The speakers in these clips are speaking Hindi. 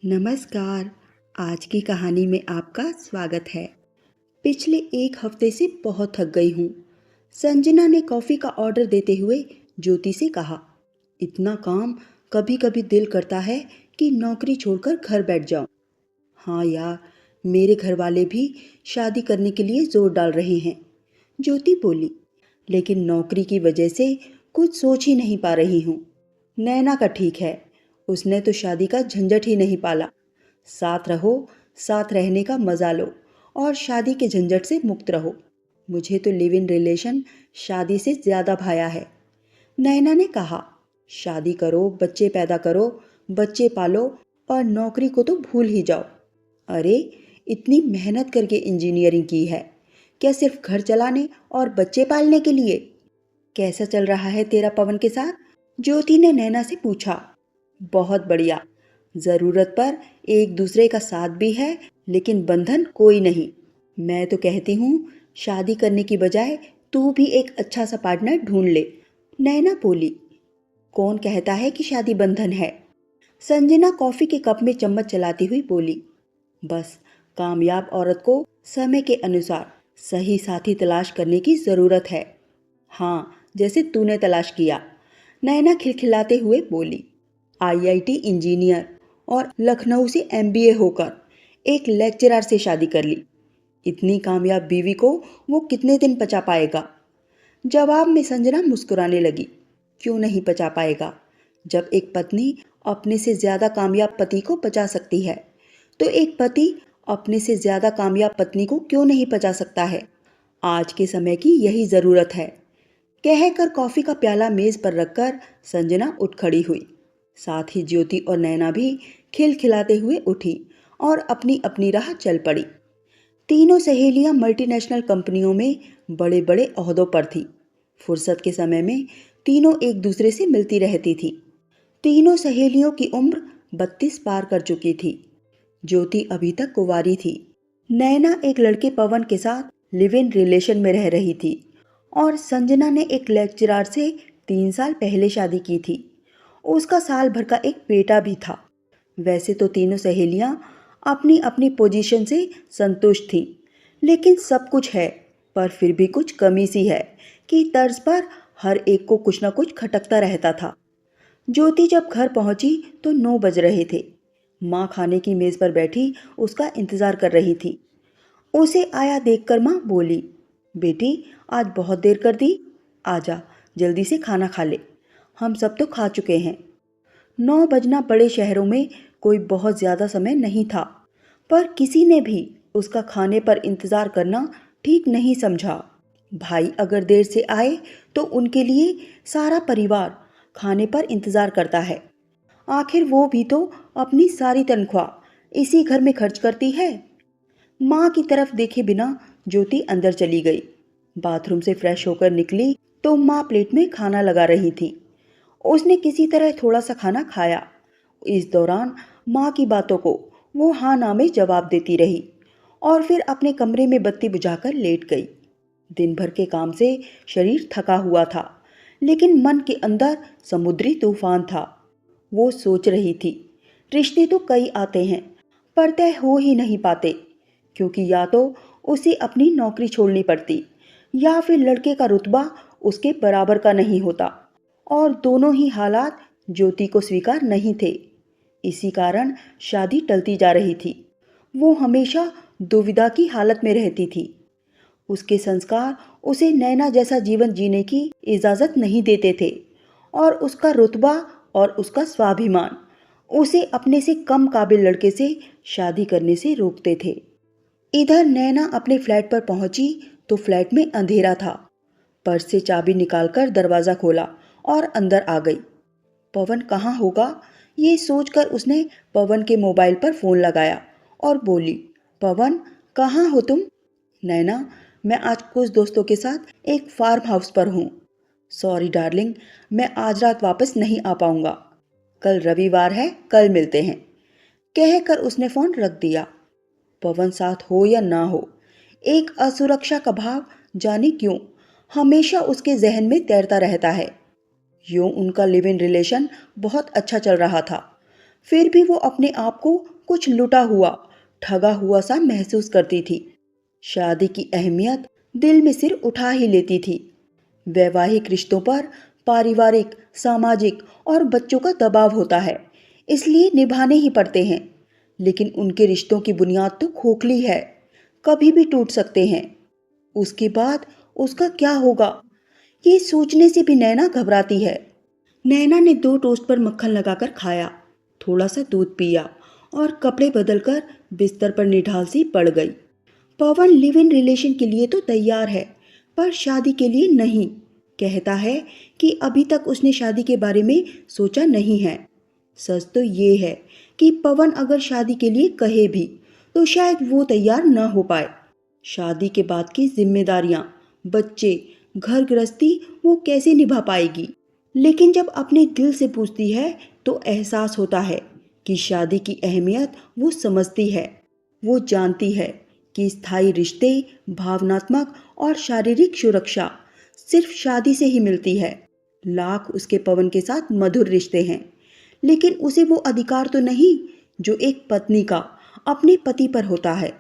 नमस्कार। आज की कहानी में आपका स्वागत है। पिछले एक हफ्ते से बहुत थक गई हूँ। संजना ने कॉफ़ी का ऑर्डर देते हुए ज्योति से कहा, इतना काम, कभी कभी दिल करता है कि नौकरी छोड़कर घर बैठ जाऊँ। हाँ यार, मेरे घर वाले भी शादी करने के लिए जोर डाल रहे हैं, ज्योति बोली। लेकिन नौकरी की वजह से कुछ सोच ही नहीं पा रही हूँ। नैना का ठीक है, उसने तो शादी का झंझट ही नहीं पाला। साथ रहो, साथ रहने का मजा लो और शादी के झंझट से मुक्त रहो। मुझे तो लिव इन रिलेशन शादी से ज़्यादा भाया है। नैना ने कहा, शादी करो, बच्चे पैदा करो, बच्चे पालो और नौकरी को तो भूल ही जाओ। अरे, इतनी मेहनत करके इंजीनियरिंग की है, क्या सिर्फ घर चलाने और बच्चे पालने के लिए? कैसा चल रहा है तेरा पवन के साथ? ज्योति ने नैना से पूछा। बहुत बढ़िया। ज़रूरत पर एक दूसरे का साथ भी है, लेकिन बंधन कोई नहीं। मैं तो कहती हूँ, शादी करने की बजाय तू भी एक अच्छा सा पार्टनर ढूंढ ले। नैना बोली। कौन कहता है कि शादी बंधन है? संजना कॉफ़ी के कप में चम्मच चलाती हुई बोली। बस, कामयाब औरत को समय के अनुसार सही साथी तलाश करने की ज़रूरत है। हाँ, जैसे तूने तलाश किया। नैना खिलखिलाते हुए बोली। आईआईटी इंजीनियर और लखनऊ से एमबीए होकर एक लेक्चरर से शादी कर ली। इतनी कामयाब बीवी को वो कितने दिन पचा पाएगा? जवाब में संजना मुस्कुराने लगी। क्यों नहीं पचा पाएगा? जब एक पत्नी अपने से ज़्यादा कामयाब पति को पचा सकती है, तो एक पति अपने से ज़्यादा कामयाब पत्नी को क्यों नहीं पचा सकता है? आज के समय की यही ज़रूरत है। कहकर कॉफ़ी का प्याला मेज़ पर रखकर संजना उठ खड़ी हुई। साथ ही ज्योति और नैना भी खिलखिलाते हुए उठी और अपनी अपनी राह चल पड़ी। तीनों सहेलियां मल्टीनेशनल कंपनियों में बड़े बड़े ओहदों पर थी। फुर्सत के समय में तीनों एक दूसरे से मिलती रहती थी। तीनों सहेलियों की उम्र 32 पार कर चुकी थी। ज्योति अभी तक कुंवारी थी। नैना एक लड़के पवन के साथ लिव इन रिलेशन में रह रही थी और संजना ने एक लेक्चरर से 3 साल पहले शादी की थी। उसका साल भर का एक बेटा भी था। वैसे तो तीनों सहेलियां अपनी अपनी पोजीशन से संतुष्ट थीं, लेकिन सब कुछ है, पर फिर भी कुछ कमी सी है कि तर्ज पर हर एक को कुछ न कुछ खटकता रहता था। ज्योति जब घर पहुंची तो 9 बज रहे थे। माँ खाने की मेज़ पर बैठी उसका इंतज़ार कर रही थी। उसे आया देखकर माँ बोली, बेटी, आज बहुत देर कर दी, आजा, जल्दी से खाना खा ले। हम सब तो खा चुके हैं। 9 बजना बड़े शहरों में कोई बहुत ज़्यादा समय नहीं था, पर किसी ने भी उसका खाने पर इंतज़ार करना ठीक नहीं समझा। भाई अगर देर से आए तो उनके लिए सारा परिवार खाने पर इंतज़ार करता है। आखिर वो भी तो अपनी सारी तनख्वाह इसी घर में खर्च करती है। माँ की तरफ देखे बिना ज्योति अंदर चली गई। बाथरूम से फ्रेश होकर निकली तो माँ प्लेट में खाना लगा रही थी। उसने किसी तरह थोड़ा सा खाना खाया। इस दौरान माँ की बातों को वो हाँ ना में जवाब देती रही और फिर अपने कमरे में बत्ती बुझाकर लेट गई। दिन भर के काम से शरीर थका हुआ था, लेकिन मन के अंदर समुद्री तूफान था। वो सोच रही थी, रिश्ते तो कई आते हैं, पर तय हो ही नहीं पाते, क्योंकि या तो उसे अपनी नौकरी छोड़नी पड़ती या फिर लड़के का रुतबा उसके बराबर का नहीं होता, और दोनों ही हालात ज्योति को स्वीकार नहीं थे। इसी कारण शादी टलती जा रही थी। वो हमेशा दुविधा की हालत में रहती थी। उसके संस्कार उसे नैना जैसा जीवन जीने की इजाज़त नहीं देते थे, और उसका रुतबा और उसका स्वाभिमान उसे अपने से कम काबिल लड़के से शादी करने से रोकते थे। इधर नैना अपने फ्लैट पर पहुंची तो फ्लैट में अंधेरा था। पर्स से चाबी निकालकर दरवाज़ा खोला और अंदर आ गई। पवन कहाँ होगा, ये सोचकर उसने पवन के मोबाइल पर फ़ोन लगाया और बोली, पवन, कहाँ हो तुम? नैना, मैं आज कुछ दोस्तों के साथ एक फार्म हाउस पर हूँ। सॉरी डार्लिंग, मैं आज रात वापस नहीं आ पाऊँगा। कल रविवार है, कल मिलते हैं, कहकर उसने फ़ोन रख दिया। पवन साथ हो या ना हो, एक असुरक्षा का भाव जाने क्यों हमेशा उसके जहन में तैरता रहता है। यूं उनका लिव इन रिलेशन बहुत अच्छा चल रहा था, फिर भी वो अपने आप को कुछ लुटा हुआ, ठगा हुआ सा महसूस करती थी। शादी की अहमियत दिल में सिर उठा ही लेती थी। वैवाहिक रिश्तों पर पारिवारिक, सामाजिक और बच्चों का दबाव होता है, इसलिए निभाने ही पड़ते हैं। लेकिन उनके रिश्तों की बुनियाद तो खोखली है, कभी भी टूट सकते हैं। उसके बाद उसका क्या होगा, ये सोचने से भी नैना घबराती है। नैना ने 2 टोस्ट पर मक्खन लगाकर खाया, थोड़ा सा दूध पिया और कपड़े बदलकर बिस्तर पर निढाल सी पड़ गई। पवन लिव इन रिलेशन के लिए तो तैयार है, पर शादी के लिए नहीं। कहता है कि अभी तक उसने शादी के बारे में सोचा नहीं है। सच तो ये है कि पवन अगर शादी के लिए कहे भी तो शायद वो तैयार न हो पाए। शादी के बाद की जिम्मेदारियां, बच्चे, घर गृहस्थी वो कैसे निभा पाएगी। लेकिन जब अपने दिल से पूछती है तो एहसास होता है कि शादी की अहमियत वो समझती है। वो जानती है कि स्थायी रिश्ते, भावनात्मक और शारीरिक सुरक्षा सिर्फ शादी से ही मिलती है। लाख उसके पवन के साथ मधुर रिश्ते हैं, लेकिन उसे वो अधिकार तो नहीं जो एक पत्नी का अपने पति पर होता है।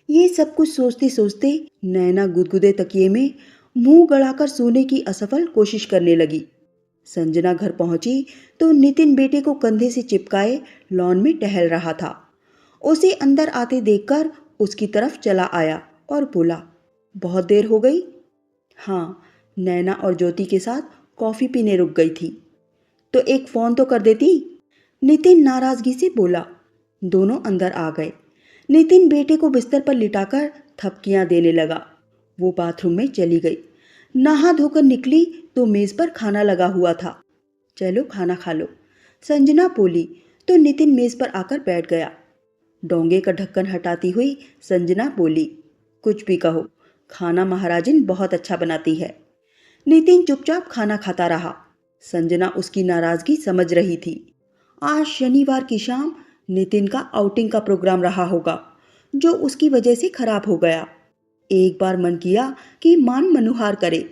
ये सब कुछ सोचते सोचते नैना गुदगुदे तकिए में मुंह गड़ाकर सोने की असफल कोशिश करने लगी। संजना घर पहुंची तो नितिन बेटे को कंधे से चिपकाए लॉन में टहल रहा था। उसे अंदर आते देखकर उसकी तरफ चला आया और बोला, बहुत देर हो गई? हाँ, नैना और ज्योति के साथ कॉफी पीने रुक गई थी। तो एक फोन तो कर देती, नितिन नाराजगी से बोला। दोनों अंदर आ गए। नितिन बेटे को बिस्तर पर लिटाकर थपकियां देने लगा। वो बाथरूम में चली गई। नहा धोकर निकली तो मेज पर खाना लगा हुआ था। चलो खाना खा लो, संजना बोली तो नितिन मेज पर आकर बैठ गया। डोंगे का ढक्कन हटाती हुई संजना बोली, कुछ भी कहो, खाना महाराजिन बहुत अच्छा बनाती है। नितिन चुपचाप खाना खाता रहा। संजना उसकी नाराजगी समझ रही थी। आज शनिवार की शाम नितिन का आउटिंग का प्रोग्राम रहा होगा, जो उसकी वजह से खराब हो गया। एक बार मन किया कि मान मनुहार करे,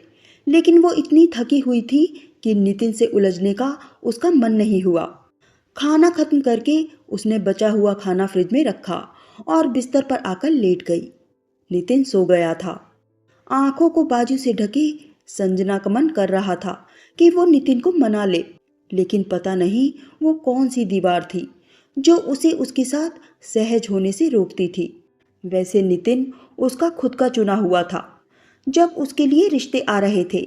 लेकिन वो इतनी थकी हुई थी कि नितिन से उलझने का उसका मन नहीं हुआ। खाना खत्म करके उसने बचा हुआ खाना फ्रिज में रखा और बिस्तर पर आकर लेट गई। नितिन सो गया था। आंखों को बाजू से ढके संजना का मन कर रहा था कि वो नितिन को मना ले, लेकिन पता नहीं वो कौन सी दीवार थी जो उसे उसके साथ सहज होने से रोकती थी। वैसे नितिन उसका खुद का चुना हुआ था। जब उसके लिए रिश्ते आ रहे थे,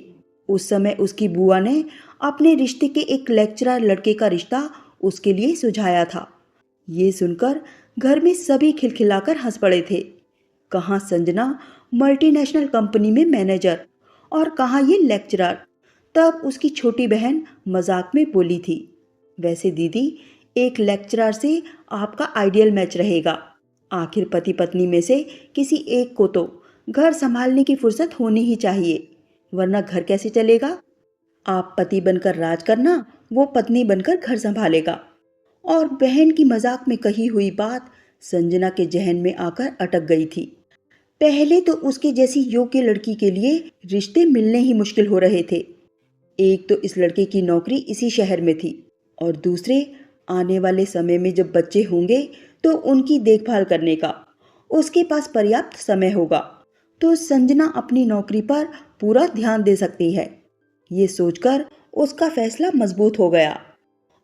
उस समय उसकी बुआ ने अपने रिश्ते के एक लेक्चरर लड़के का रिश्ता उसके लिए सुझाया था। ये सुनकर घर में सभी खिलखिलाकर हंस पड़े थे। कहाँ संजना मल्टीनेशनल कंपनी में मैनेजर और कहाँ ये लेक्चरर। तब उसकी छोटी बहन मजाक में बोली थी, वैसे दीदी, एक लेक्चरर से आपका आइडियल मैच रहेगा। आखिर पति पत्नी में से किसी एक को तो घर संभालने की फुर्सत होनी ही चाहिए, वरना घर कैसे चलेगा। आप पति बनकर राज करना, वो पत्नी बनकर घर संभालेगा। और बहन की मजाक में कही हुई बात संजना के जहन में आकर अटक गई थी। पहले तो उसके जैसी योग्य लड़की के लिए रिश्ते मिलने ही मुश्किल हो रहे थे। एक तो इस लड़के की नौकरी इसी शहर में थी, और दूसरे आने वाले समय में जब बच्चे होंगे तो उनकी देखभाल करने का उसके पास पर्याप्त समय होगा, तो संजना अपनी नौकरी पर पूरा ध्यान दे सकती है। ये सोचकर उसका फैसला मजबूत हो गया।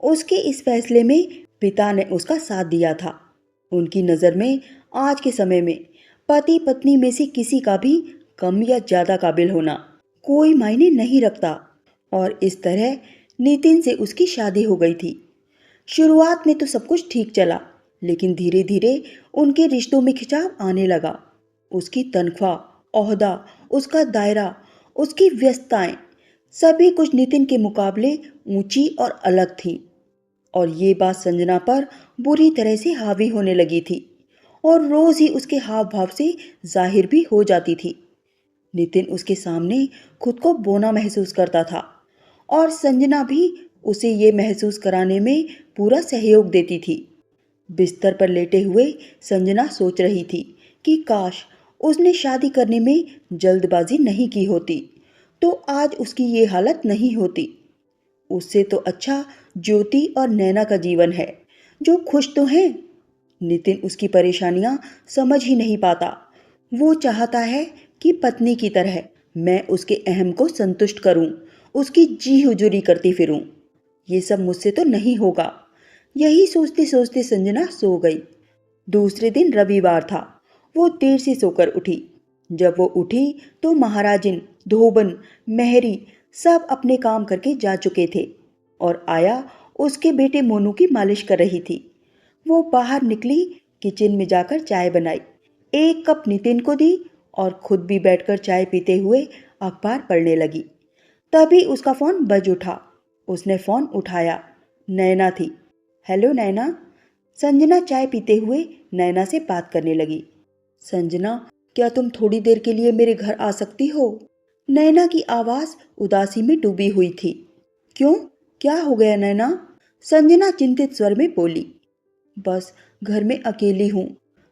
उसके इस फैसले में पिता ने उसका साथ दिया था। उनकी नज़र में आज के समय में पति पत्नी में से किसी का भी कम या ज़्यादा काबिल होना कोई मायने नहीं रखता। और इस तरह नितिन से उसकी शादी हो गई थी। शुरुआत में तो सब कुछ ठीक चला, लेकिन धीरे धीरे उनके रिश्तों में खिंचाव आने लगा। उसकी तनख्वाह, ओहदा, उसका दायरा, उसकी व्यस्तताएं, सभी कुछ नितिन के मुकाबले ऊंची और अलग थी। और ये बात संजना पर बुरी तरह से हावी होने लगी थी और रोज ही उसके हाव भाव से जाहिर भी हो जाती थी। नितिन उसके सामने खुद को बोना महसूस करता था और संजना भी उसे ये महसूस कराने में पूरा सहयोग देती थी। बिस्तर पर लेटे हुए संजना सोच रही थी कि काश उसने शादी करने में जल्दबाजी नहीं की होती तो आज उसकी ये हालत नहीं होती। उससे तो अच्छा ज्योति और नैना का जीवन है, जो खुश तो हैं। नितिन उसकी परेशानियां समझ ही नहीं पाता। वो चाहता है कि पत्नी की तरह मैं उसके अहम को संतुष्ट करूं, उसकी जी हुजूरी करती फिरूं। ये सब मुझसे तो नहीं होगा। यही सोचते सोचते संजना सो गई। दूसरे दिन रविवार था। वो देर से सोकर उठी। जब वो उठी तो महाराजिन, धोबन, मेहरी सब अपने काम करके जा चुके थे और आया उसके बेटे मोनू की मालिश कर रही थी। वो बाहर निकली, किचन में जाकर चाय बनाई, एक कप नितिन को दी और खुद भी बैठकर चाय पीते हुए अखबार पढ़ने लगी। तभी उसका फोन बज उठा। उसने फोन उठाया। नैना थी। हेलो नैना। संजना चाय पीते हुए नैना से बात करने लगी। संजना, क्या तुम थोड़ी देर के लिए मेरे घर आ सकती हो? नैना की आवाज उदासी में डूबी हुई थी। क्यों, क्या हो गया नैना? संजना चिंतित स्वर में बोली। बस घर में अकेली हूँ,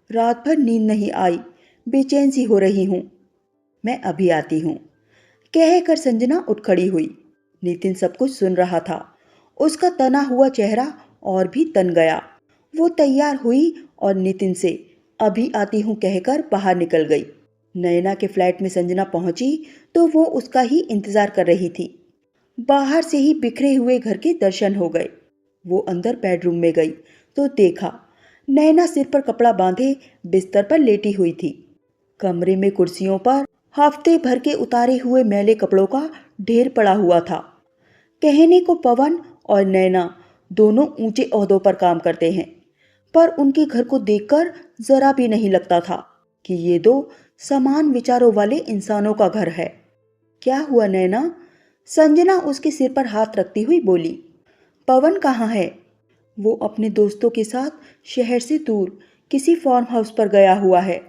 रात भर नींद नहीं आई, बेचैन सी हो रही हूँ। मैं अभी आती हूँ, कहकर संजना उठ खड़ी हुई। नितिन सब कुछ सुन रहा था। उसका तना हुआ चेहरा और भी तन गया। वो तैयार हुई और नितिन से अभी आती हूँ कहकर बाहर निकल गई। नैना के फ्लैट में संजना पहुंची तो वो उसका ही इंतजार कर रही थी। बाहर से ही बिखरे हुए घर के दर्शन हो गए। वो अंदर बेडरूम में गई तो देखा नैना सिर पर कपड़ा बांधे बिस्तर पर लेटी हुई थी। कमरे में कुर्सियों पर हफ्ते भर के उतारे हुए मैले कपड़ों का ढेर पड़ा हुआ था। कहने को पवन और नैना दोनों ऊंचे ओहदों पर काम करते हैं, पर उनके घर को देखकर जरा भी नहीं लगता था कि ये दो समान विचारों वाले इंसानों का घर है। क्या हुआ नैना? संजना उसके सिर पर हाथ रखती हुई बोली। पवन कहाँ है? वो अपने दोस्तों के साथ शहर से दूर किसी फार्म हाउस पर गया हुआ है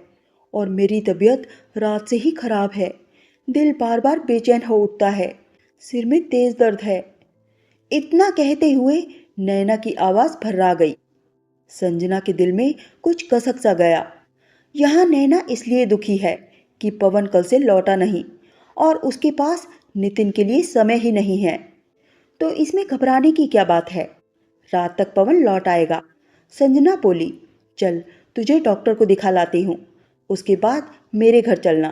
और मेरी तबीयत रात से ही खराब है। दिल बार बार बेचैन हो उठता है, सिर में तेज दर्द है। इतना कहते हुए नैना की आवाज भर्रा गई। संजना के दिल में कुछ कसक सा गया। यहाँ नैना इसलिए दुखी है कि पवन कल से लौटा नहीं और उसके पास नितिन के लिए समय ही नहीं है। तो इसमें घबराने की क्या बात है? रात तक पवन लौट आएगा। संजना बोली। चल, तुझे डॉक्टर को दिखा लाती हूँ, उसके बाद मेरे घर चलना।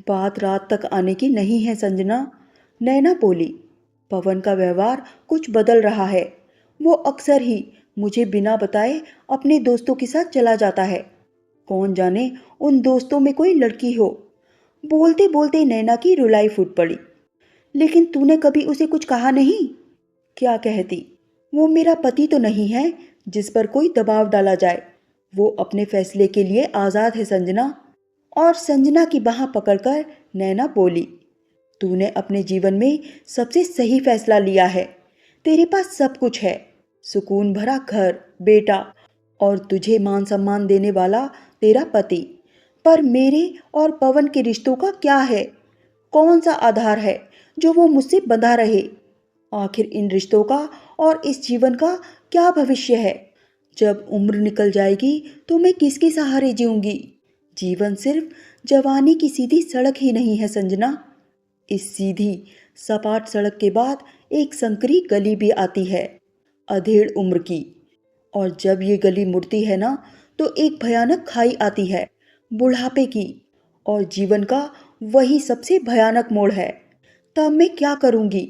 बात रात तक आने की नहीं है संजना, नैना बोली। पवन का व्यवहार कुछ बदल रहा है। वो अक्सर ही मुझे बिना बताए अपने दोस्तों के साथ चला जाता है। कौन जाने उन दोस्तों में कोई लड़की हो। बोलते बोलते नैना की रुलाई फूट पड़ी। लेकिन तूने कभी उसे कुछ कहा नहीं? क्या कहती? वो मेरा पति तो नहीं है जिस पर कोई दबाव डाला जाए। वो अपने फैसले के लिए आज़ाद है संजना। और संजना की बाह पकड़कर नैना बोली। तूने अपने जीवन में सबसे सही फैसला लिया है। तेरे पास सब कुछ है, सुकून भरा घर, बेटा और तुझे मान सम्मान देने वाला तेरा पति। पर मेरे और पवन के रिश्तों का क्या है? कौन सा आधार है जो वो मुझसे बंधा रहे? आखिर इन रिश्तों का और इस जीवन का क्या भविष्य है? जब उम्र निकल जाएगी तो मैं किसके सहारे जीऊंगी? जीवन सिर्फ जवानी की सीधी सड़क ही नहीं है संजना। इस सीधी सपाट सड़क के बाद एक संकरी गली भी आती है, अधेड़ उम्र की। और जब ये गली मुड़ती है ना, तो एक भयानक खाई आती है, बुढ़ापे की। और जीवन का वही सबसे भयानक मोड़ है। तब मैं क्या करूंगी?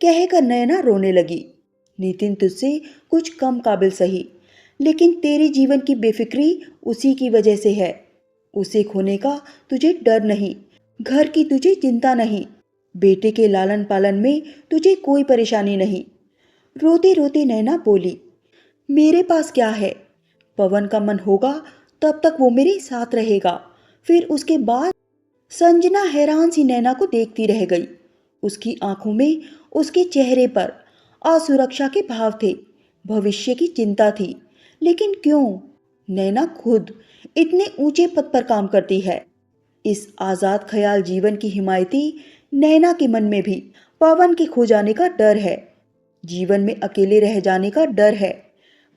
कहकर नैना रोने लगी। नितिन तुझसे कुछ कम काबिल सही, लेकिन तेरे जीवन की बेफिक्री उसी की वजह से है। उसे खोने का तुझे डर नहीं, घर की तुझे चिंता नहीं, बेटे के लालन पालन में तुझे कोई परेशानी नहीं। रोते रोते नैना बोली। मेरे पास क्या है? पवन का मन होगा तब तक वो मेरे साथ रहेगा, फिर उसके बाद। संजना हैरान सी नैना को देखती रह गई। उसकी आंखों में, उसके चेहरे पर असुरक्षा के भाव थे, भविष्य की चिंता थी। लेकिन क्यों? नैना खुद इतने ऊंचे पद पर काम करती है। इस आजाद ख्याल जीवन की हिमायती नैना के मन में भी पवन के खो जाने का डर है। जीवन में अकेले रह जाने का डर है।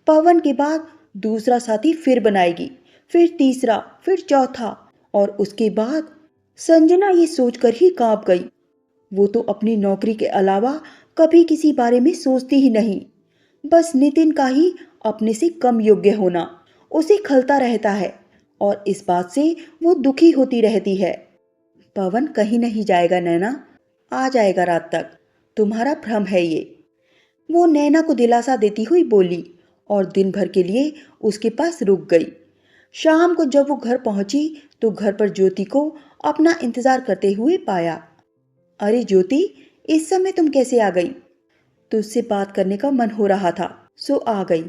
पवन के बाद दूसरा साथी फिर बनाएगी, फिर तीसरा, फिर चौथा और उसके बाद। संजना ये सोचकर ही कांप गई। वो तो अपनी नौकरी के अलावा कभी किसी बारे में सोचती ही नहीं। बस नितिन का ही अपने से कम योग्य होना उसे खलता रहता है और इस बात से वो दुखी होती रहती है। पवन कहीं नहीं जाएगा नैना, आ जाएगा रात तक, तुम्हारा भ्रम है ये। वो नैना को दिलासा देती हुई बोली और दिन भर के लिए उसके पास रुक गई। शाम को जब वो घर पहुंची तो घर पर ज्योति को अपना इंतजार करते हुए पाया। अरे ज्योति, इस समय तुम कैसे आ गई? तुझसे बात करने का मन हो रहा था, सो आ गई।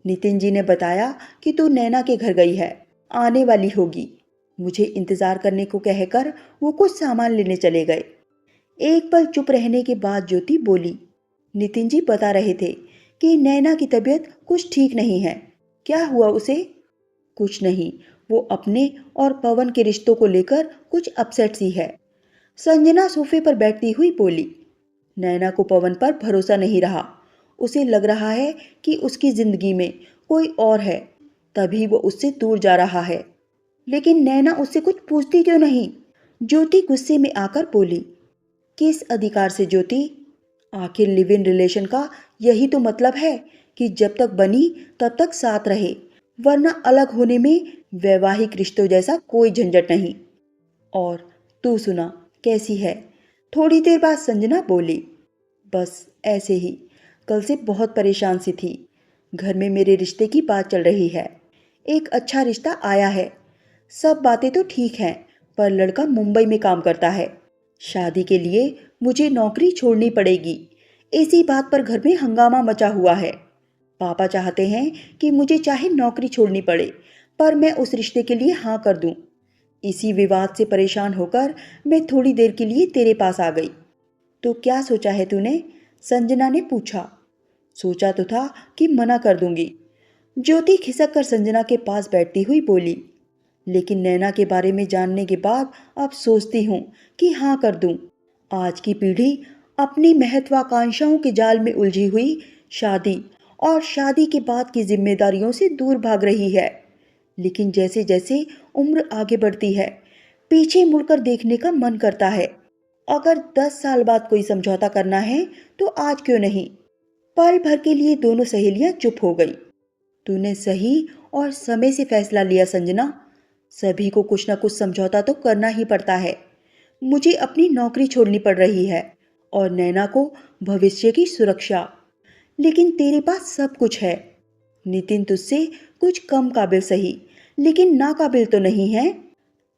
नितिन जी ने बताया कि तू नैना के घर गई है, आने वाली होगी। मुझे इंतजार करने को कहकर वो कुछ सामान लेने चले गए। एक पल चुप रहने के बाद ज्योति बोली, नितिन जी बता रहे थे कि नैना की तबीयत कुछ ठीक नहीं है। क्या हुआ उसे? कुछ नहीं, वो अपने और पवन के रिश्तों को लेकर कुछ अपसेट सी है। संजना सोफे पर बैठती हुई बोली, नैना को पवन पर भरोसा नहीं रहा। उसे लग रहा है कि उसकी जिंदगी में कोई और है, तभी वो उससे दूर जा रहा है। लेकिन नैना उससे कुछ पूछती क्यों नहीं? ज्योति गुस्से में आकर बोली, किस अधिकार से ज्योति? आखिर लिव इन रिलेशन का यही तो मतलब है कि जब तक बनी तब तक साथ रहे, वरना अलग होने में वैवाहिक रिश्तों जैसा कोई झंझट नहीं। और तू सुना, कैसी है? थोड़ी देर बाद संजना बोली, बस ऐसे ही, कल से बहुत परेशान सी थी। घर में मेरे रिश्ते की बात चल रही है। एक अच्छा रिश्ता आया है, सब बातें तो ठीक हैं, पर लड़का मुंबई में काम करता है। शादी के लिए मुझे नौकरी छोड़नी पड़ेगी। इसी बात पर घर में हंगामा मचा हुआ है। पापा चाहते हैं कि मुझे चाहे नौकरी छोड़नी पड़े, पर मैं उस रिश्ते के लिए हाँ कर दूं। इसी विवाद से परेशान होकर मैं थोड़ी देर के लिए तेरे पास आ गई। तो क्या सोचा है तूने? संजना ने पूछा। सोचा तो था कि मना कर दूंगी। ज्योति खिसक कर संजना के पास बैठती हुई बोली, लेकिन नैना के बारे में जानने के बाद अब सोचती हूँ कि हाँ कर दूं। आज की पीढ़ी अपनी महत्वाकांक्षाओं के जाल में उलझी हुई शादी और शादी के बाद की जिम्मेदारियों से दूर भाग रही है। लेकिन जैसे जैसे उम्र आगे बढ़ती है, पीछे मुड़कर देखने का मन करता है। अगर 10 साल बाद कोई समझौता करना है तो आज क्यों नहीं? पल भर के लिए दोनों सहेलियां चुप हो गई। तूने सही और समय से फैसला लिया संजना। सभी को कुछ ना कुछ समझौता तो करना ही पड़ता है। मुझे अपनी नौकरी छोड़नी पड़ रही है और नैना को भविष्य की सुरक्षा। लेकिन तेरे पास सब कुछ है। नितिन तुझसे कुछ कम काबिल सही, लेकिन नाकाबिल तो नहीं है।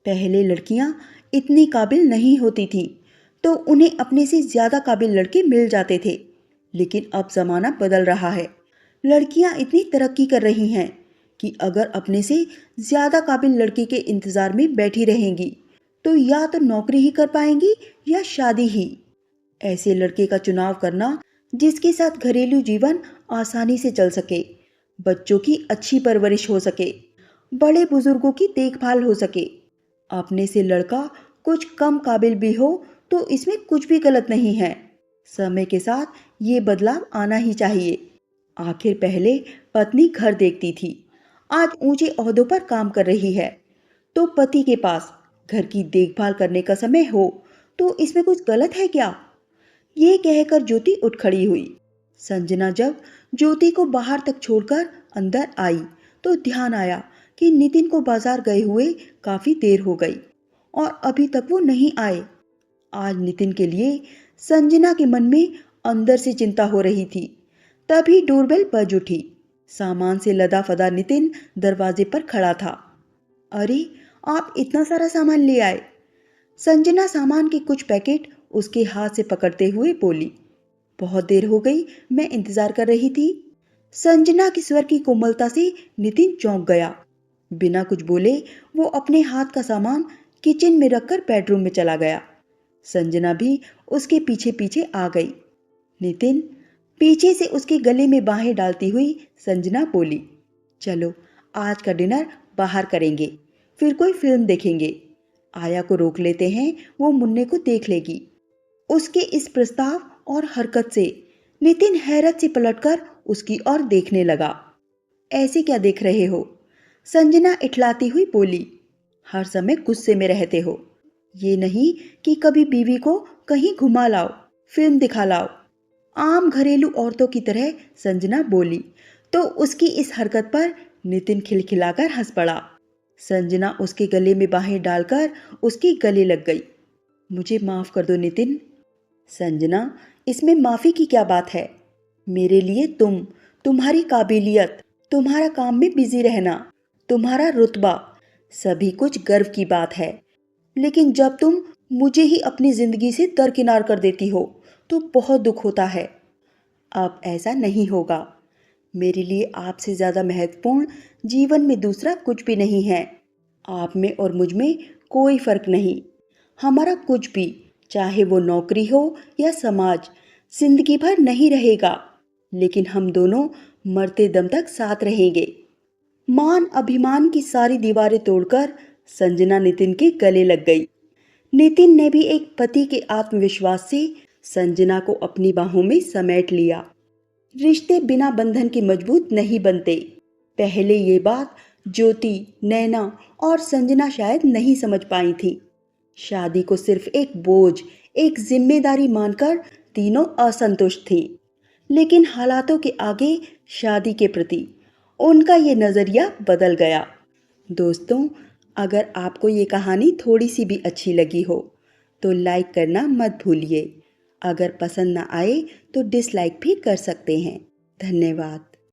पहले लड़कियां इतनी काबिल नहीं होती थी तो उन्हें अपने से ज्यादा काबिल लड़के मिल जाते थे। लेकिन अब जमाना बदल रहा है। लड़कियां इतनी तरक्की कर रही हैं कि अगर अपने से ज्यादा काबिल लड़के के इंतजार में बैठी रहेंगी तो या तो नौकरी ही कर पाएंगी या शादी ही। ऐसे लड़के का चुनाव करना जिसके साथ घरेलू जीवन आसानी से चल सके, बच्चों की अच्छी परवरिश हो सके, बड़े बुजुर्गों की देखभाल हो सके। अपने से लड़का कुछ कम काबिल भी हो तो इसमें कुछ भी गलत नहीं है। समय के साथ ये बदलाव आना ही चाहिए। आखिर पहले पत्नी घर देखती थी, आज ऊंचे ओहदों पर काम कर रही है, तो पति के पास घर की देखभाल करने का समय हो तो इसमें कुछ गलत है क्या? ये कहकर ज्योति उठ खड़ी हुई। संजना जब ज्योति को बाहर तक छोड़कर अंदर आई तो ध्यान आया कि नितिन को बाजार गए हुए काफी देर हो गई और अभी तक वो नहीं आए। आज नितिन के लिए संजना के मन में अंदर से चिंता हो रही थी। तभी डोरबेल बज उठी। सामान से लदा फदा नितिन दरवाजे पर खड़ा था। अरे, आप इतना सारा सामान ले आए? संजना सामान के कुछ पैकेट उसके हाथ से पकड़ते हुए बोली, बहुत देर हो गई, मैं इंतजार कर रही थी। संजना के स्वर की कोमलता से नितिन चौंक गया। बिना कुछ बोले वो अपने हाथ का सामान किचन में रखकर बेडरूम में चला गया। संजना भी उसके पीछे पीछे आ गई। नितिन, पीछे से उसके गले में बाहें डालती हुई संजना बोली, चलो आज का डिनर बाहर करेंगे, फिर कोई फिल्म देखेंगे। आया को रोक लेते हैं, वो मुन्ने को देख लेगी। उसके इस प्रस्ताव और हरकत से नितिन हैरत से पलटकर उसकी ओर देखने लगा। ऐसे क्या देख रहे हो? संजना इठलाती हुई बोली, हर समय गुस्से में रहते हो। ये नहीं कि कभी बीवी को कहीं घुमा लाओ, फिल्म दिखा लाओ। आम घरेलू औरतों की तरह संजना बोली तो उसकी इस हरकत पर नितिन खिलखिलाकर हंस पड़ा। संजना उसके गले में बाहें डालकर उसके गले लग गई। मुझे माफ कर दो नितिन। संजना, इसमें माफी की क्या बात है? मेरे लिए तुम्हारी काबिलियत, तुम्हारा काम में बिजी रहना, तुम्हारा रुतबा, सभी कुछ गर्व की बात है। लेकिन जब तुम मुझे ही अपनी जिंदगी से दरकिनार कर देती हो तो बहुत दुख होता है। अब ऐसा नहीं होगा। मेरे लिए आपसे ज़्यादा महत्वपूर्ण जीवन में दूसरा कुछ भी नहीं है। आप में और मुझ में कोई फर्क नहीं। हमारा कुछ भी, चाहे वो नौकरी हो या समाज, जिंदगी भर नहीं रहेगा, लेकिन हम दोनों मरते दम तक साथ रहेंगे। मान अभिमान की सारी दीवारें तोड़कर संजना नितिन के गले लग गई। नितिन ने भी एक पति के आत्मविश्वास से संजना को अपनी बाहों में समेट लिया। रिश्ते बिना बंधन के मजबूत नहीं बनते। पहले ये बात ज्योति, नैना और संजना शायद नहीं समझ पाई थी। शादी को सिर्फ एक बोझ, एक जिम्मेदारी मानकर तीनों असंतुष्ट थी। लेकिन हालातों के आगे शादी के प्रति उनका ये नज़रिया बदल गया। दोस्तों, अगर आपको ये कहानी थोड़ी सी भी अच्छी लगी हो तो लाइक करना मत भूलिए। अगर पसंद ना आए तो डिसलाइक भी कर सकते हैं। धन्यवाद।